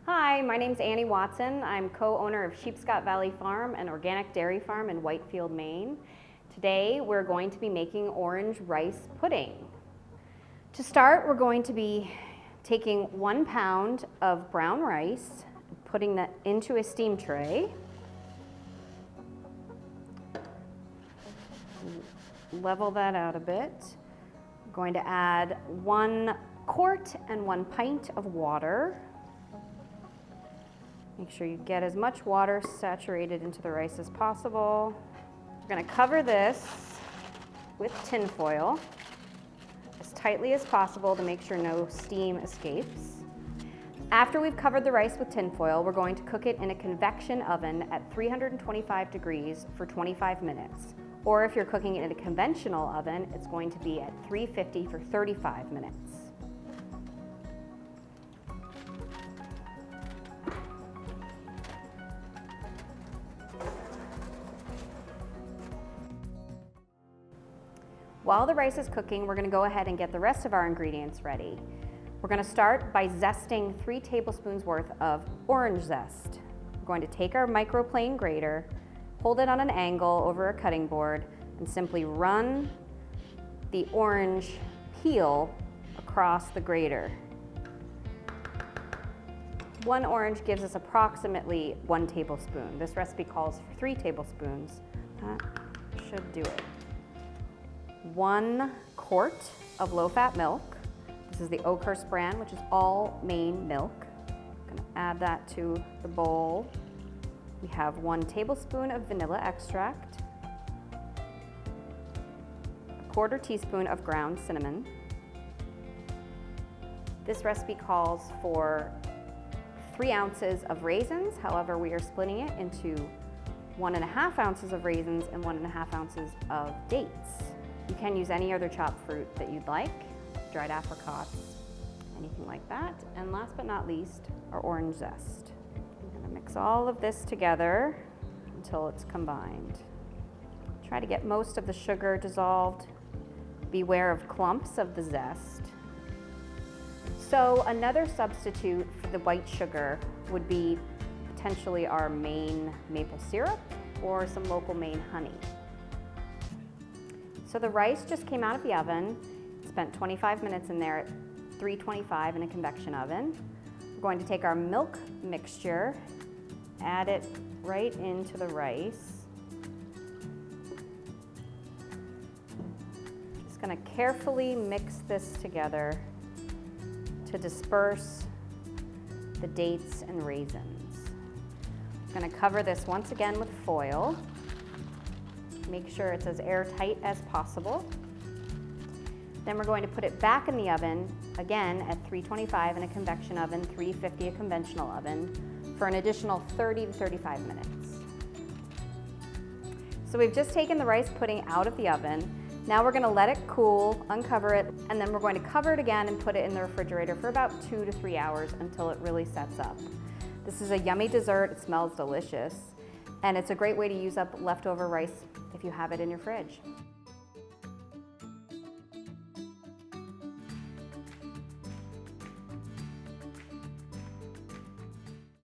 Hi, my name's Annie Watson. I'm co-owner of Sheepscot Valley Farm, an organic dairy farm in Whitefield, Maine. Today we're going to be making orange rice pudding. To start, we're going to be taking 1 pound of brown rice, putting that into a steam tray. Level that out a bit. We're going to add 1 quart and 1 pint of water. Make sure you get as much water saturated into the rice as possible. We're going to cover this with tin foil as tightly as possible to make sure no steam escapes. After we've covered the rice with tin foil, we're going to cook it in a convection oven at 325 degrees for 25 minutes. Or if you're cooking it in a conventional oven, it's going to be at 350 for 35 minutes. While the rice is cooking, we're going to go ahead and get the rest of our ingredients ready. We're going to start by zesting 3 tablespoons worth of orange zest. We're going to take our microplane grater, hold it on an angle over a cutting board, and simply run the orange peel across the grater. 1 orange gives us approximately 1 tablespoon. This recipe calls for 3 tablespoons. That should do it. 1 quart of low-fat milk. This is the Oakhurst brand, which is all Maine milk. I'm going to add that to the bowl. We have 1 tablespoon of vanilla extract, 1/4 teaspoon of ground cinnamon. This recipe calls for 3 ounces of raisins. However, we are splitting it into 1.5 ounces of raisins and 1.5 ounces of dates. You can use any other chopped fruit that you'd like, dried apricots, anything like that. And last but not least, our orange zest. I'm going to mix all of this together until it's combined. Try to get most of the sugar dissolved. Beware of clumps of the zest. So another substitute for the white sugar would be potentially our Maine maple syrup or some local Maine honey. So the rice just came out of the oven, spent 25 minutes in there at 325 in a convection oven. We're going to take our milk mixture, add it right into the rice. Just going to carefully mix this together to disperse the dates and raisins. I'm going to cover this once again with foil. Make sure it's as airtight as possible. Then we're going to put it back in the oven, again at 325 in a convection oven, 350 a conventional oven, for an additional 30 to 35 minutes. So we've just taken the rice pudding out of the oven. Now we're going to let it cool, uncover it, and then we're going to cover it again and put it in the refrigerator for about 2 to 3 hours until it really sets up. This is a yummy dessert. It smells delicious, and it's a great way to use up leftover rice if you have it in your fridge.